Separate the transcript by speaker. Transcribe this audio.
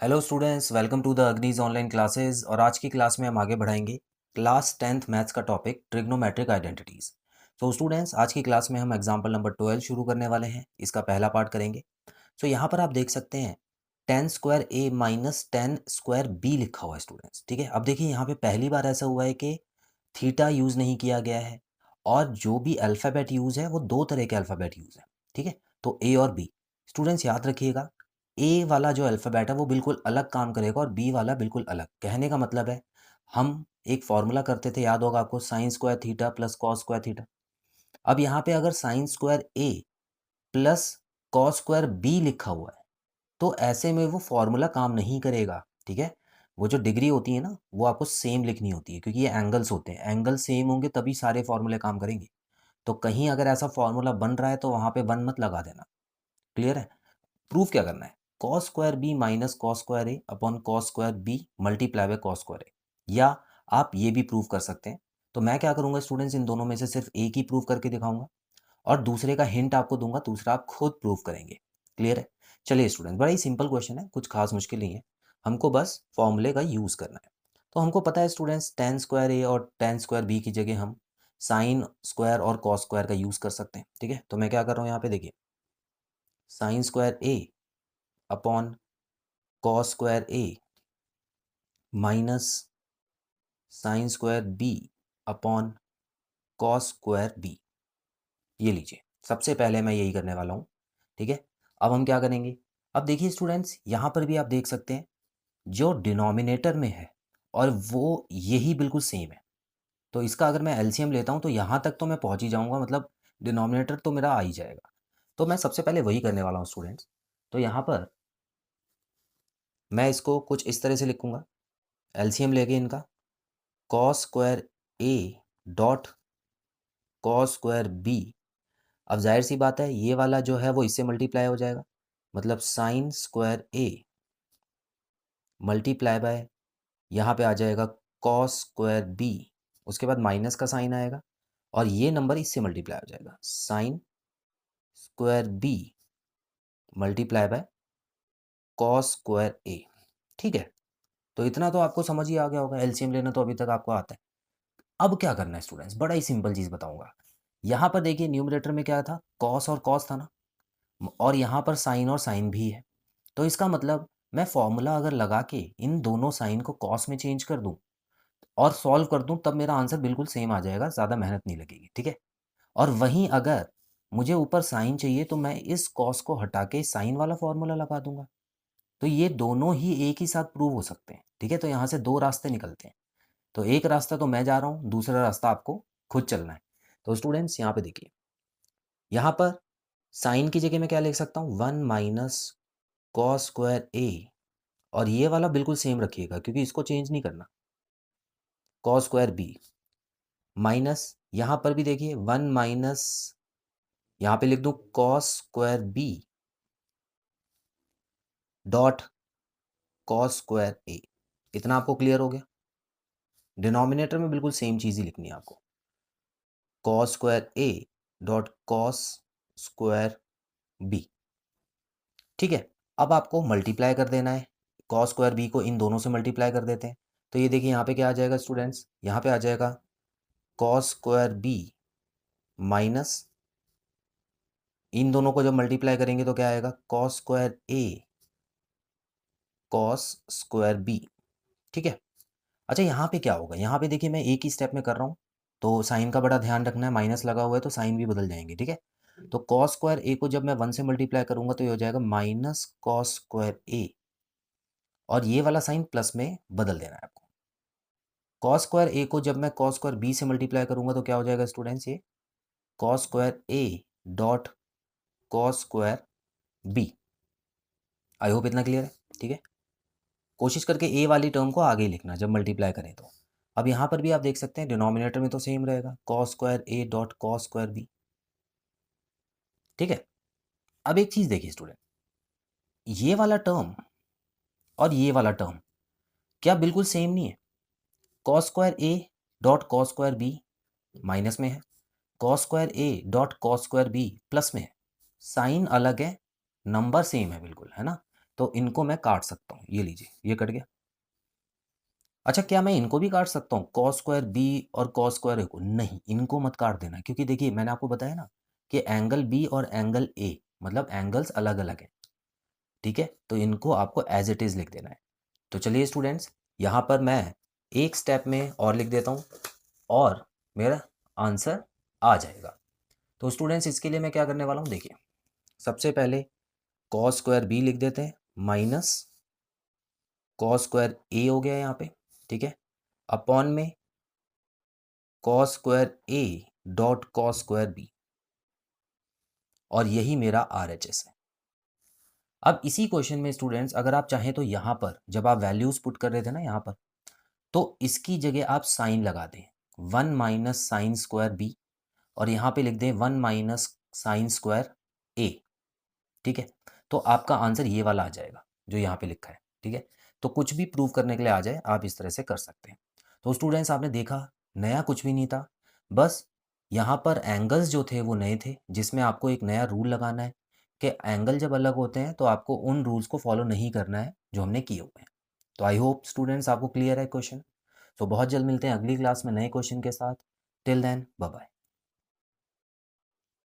Speaker 1: Hello students, welcome to the Agnees online classes. और आज की क्लास में हम आगे बढ़ाएंगे क्लास 10th मैथ्स का टॉपिक ट्रिग्नोमेट्रिक आइडेंटिटीज। तो स्टूडेंट्स, आज की क्लास में हम एग्जांपल नंबर 12 शुरू करने वाले हैं। इसका पहला पार्ट करेंगे। सो यहाँ पर आप देख सकते हैं 10 square a minus 10 square b लिखा हुआ है स्टूडेंट्स। ठीक है, अब देखिए यहाँ पे पहली बार ऐसा हुआ है कि थीटा यूज़ नहीं किया गया है, और जो भी अल्फ़ाबेट यूज़ है वो दो तरह के अल्फ़ाबेट यूज़ है। ठीक है, तो ए और बी। स्टूडेंट्स याद रखिएगा, ए वाला जो अल्फ़ाबेट है वो बिल्कुल अलग काम करेगा और बी वाला बिल्कुल अलग। कहने का मतलब है, हम एक फॉर्मूला करते थे, याद होगा आपको, sine square theta plus cos square theta. अब यहाँ पे अगर साइन स्क्वायर ए प्लस कॉस स्क्वायर बी लिखा हुआ है तो ऐसे में वो फॉर्मूला काम नहीं करेगा। ठीक है, वो जो डिग्री होती है ना वो आपको सेम लिखनी होती है, क्योंकि ये एंगल्स होते हैं। एंगल सेम होंगे तभी सारे फॉर्मूले काम करेंगे। तो कहीं अगर ऐसा फॉर्मूला बन रहा है तो वहाँ पे वन मत लगा देना। क्लियर है? प्रूफ क्या करना है, cos square B minus cos square A upon cos square B multiply by cos square A. या आप ये भी प्रूफ कर सकते हैं। तो मैं क्या करूंगा स्टूडेंट्स, इन दोनों में से सिर्फ एक ही प्रूफ करके दिखाऊंगा और दूसरे का हिंट आपको दूंगा, दूसरा आप खुद प्रूफ करेंगे। क्लियर है? चलिए स्टूडेंट, बड़ा ही सिंपल क्वेश्चन है, कुछ खास मुश्किल नहीं है। हमको बस फॉर्मूले का यूज करना है। तो हमको पता है स्टूडेंट्स, 10 स्क्वायर ए और 10 स्क्वायर बी की जगह हम साइन स्क्वायर और कॉस स्क्वायर का यूज कर सकते हैं। ठीक है, तो मैं क्या कर रहा हूँ यहाँ पे, देखिए, sine square A upon cos square A minus sine square B upon cos square B. ये लीजिए, सबसे पहले मैं यही करने वाला हूँ। ठीक है, अब हम क्या करेंगे, अब देखिए स्टूडेंट्स, यहाँ पर भी आप देख सकते हैं जो डिनोमिनेटर में है और वो यही बिल्कुल सेम है। तो इसका अगर मैं एलसीएम लेता हूँ तो यहाँ तक तो मैं पहुँच ही जाऊँगा, मतलब डिनोमिनेटर तो मेरा आ ही जाएगा। तो मैं सबसे पहले वही करने वाला हूँ स्टूडेंट्स। तो यहाँ पर मैं इसको कुछ इस तरह से लिखूँगा, एलसीएम लेके इनका, cos square A dot cos square B. अब जाहिर सी बात है, ये वाला जो है वो इससे मल्टीप्लाई हो जाएगा, मतलब sign square A multiply by, यहाँ पे आ जाएगा कॉस स्क्वायर बी, उसके बाद माइनस का साइन आएगा और ये नंबर इससे मल्टीप्लाई हो जाएगा, sine square B multiply by cos square A. ठीक है, तो इतना तो आपको समझ ही आ गया होगा, एलसीएम लेना तो अभी तक आपको आता है। अब क्या करना है स्टूडेंट्स, बड़ा ही सिंपल चीज़ बताऊंगा। यहाँ पर देखिए, न्यूमरेटर में क्या था, कॉस और कॉस था ना, और यहाँ पर साइन और साइन भी है। तो इसका मतलब मैं फॉर्मूला अगर लगा के इन दोनों साइन को कॉस में चेंज कर दूं और सॉल्व कर दूं, तब मेरा आंसर बिल्कुल सेम आ जाएगा, ज़्यादा मेहनत नहीं लगेगी। ठीक है, और वहीं अगर मुझे ऊपर साइन चाहिए तो मैं इस कॉस को हटा के साइन वाला फॉर्मूला लगा दूंगा। तो ये दोनों ही एक ही साथ प्रूव हो सकते हैं। ठीक है, तो यहाँ से दो रास्ते निकलते हैं। तो एक रास्ता तो मैं जा रहा हूँ, दूसरा रास्ता आपको खुद चलना है। तो स्टूडेंट्स यहाँ पे देखिए, यहाँ पर साइन की जगह मैं क्या लिख सकता हूँ, 1 - कॉस स्क्वायर ए, और ये वाला बिल्कुल सेम रखिएगा क्योंकि इसको चेंज नहीं करना, कॉस स्क्वायर बी माइनस, यहाँ पर भी देखिए 1 - यहाँ पे लिख दूँ cos square B dot cos square A. इतना आपको क्लियर हो गया? डिनोमिनेटर में बिल्कुल सेम चीज़ ही लिखनी है आपको, cos square A dot cos square B. ठीक है, अब आपको मल्टीप्लाई कर देना है, कॉस स्क्वायर बी को इन दोनों से मल्टीप्लाई कर देते हैं। तो ये देखिए यहाँ पे क्या आ जाएगा स्टूडेंट्स, यहाँ पे आ जाएगा कॉस स्क्वायर बी माइनस, इन दोनों को जब मल्टीप्लाई करेंगे तो क्या आएगा, कॉस स्क्वायर ए कॉस स्क्वायर बी। ठीक है, अच्छा यहाँ पे क्या होगा, यहाँ पे देखिए मैं एक ही स्टेप में कर रहा हूँ, तो साइन का बड़ा ध्यान रखना है, माइनस लगा हुआ है तो साइन भी बदल जाएंगे। ठीक है, तो कॉस स्क्वायर ए को जब मैं 1 से मल्टीप्लाई करूंगा तो ये हो जाएगा माइनस कॉस स्क्वायर ए, और ये वाला साइन प्लस में बदल देना है आपको। कॉस स्क्वायर ए को जब मैं कॉस स्क्वायर बी से मल्टीप्लाई करूंगा तो क्या हो जाएगा स्टूडेंट्स, ये cos square A dot cos square B. I hope इतना क्लियर है। ठीक है, कोशिश करके ए वाली टर्म को आगे लिखना जब मल्टीप्लाई करें तो। अब यहाँ पर भी आप देख सकते हैं डिनोमिनेटर में तो सेम रहेगा, cos square A dot cos square B. ठीक है, अब एक चीज़ देखिए स्टूडेंट, ये वाला टर्म और ये वाला टर्म क्या बिल्कुल सेम नहीं है? Cos square A dot cos square B minus में है, cos square A dot cos square B plus में है। साइन अलग है, नंबर सेम है बिल्कुल, है ना? तो इनको मैं काट सकता हूँ, ये लीजिए ये कट गया। अच्छा, क्या मैं इनको भी काट सकता हूँ, कॉस स्क्वायर बी और कॉस स्क्वायर ए को? नहीं, इनको मत काट देना, क्योंकि देखिए मैंने आपको बताया ना कि एंगल बी और एंगल ए मतलब एंगल्स अलग अलग हैं, ठीक है, तो इनको आपको एज इट इज़ लिख देना है। तो चलिए स्टूडेंट्स, यहाँ पर मैं एक स्टेप में और लिख देता हूँ और मेरा आंसर आ जाएगा। तो स्टूडेंट्स इसके लिए मैं क्या करने वाला हूँ, देखिए सबसे पहले कॉस स्क्वायर बी लिख देते हैं माइनस कॉस स्क्वायर ए हो गया यहाँ पे, ठीक है, अपॉन में cos square A dot cos square B, और यही मेरा आर एच एस है। अब इसी क्वेश्चन में स्टूडेंट्स अगर आप चाहें तो यहाँ पर जब आप वैल्यूज पुट कर रहे थे ना यहाँ पर, तो इसकी जगह आप साइन लगा दें, 1 माइनस साइन स्क्वायर बी, और यहाँ पे लिख दें 1 माइनस साइन स्क्वायर ए, ठीक है, तो आपका आंसर ये वाला आ जाएगा जो यहाँ पे लिखा है, ठीक है। तो कुछ भी प्रूव करने के लिए आ जाए आप इस तरह से कर सकते हैं। तो स्टूडेंट्स आपने देखा, नया कुछ भी नहीं था, बस यहाँ पर एंगल्स जो थे वो नए थे, जिसमें आपको एक नया रूल लगाना है कि एंगल जब अलग होते हैं तो आपको उन रूल्स को फॉलो नहीं करना है जो हमने किए हुए हैं। तो आई होप स्टूडेंट्स आपको क्लियर है क्वेश्चन। तो बहुत जल्द मिलते हैं अगली क्लास में नए क्वेश्चन के साथ। Till then bye bye.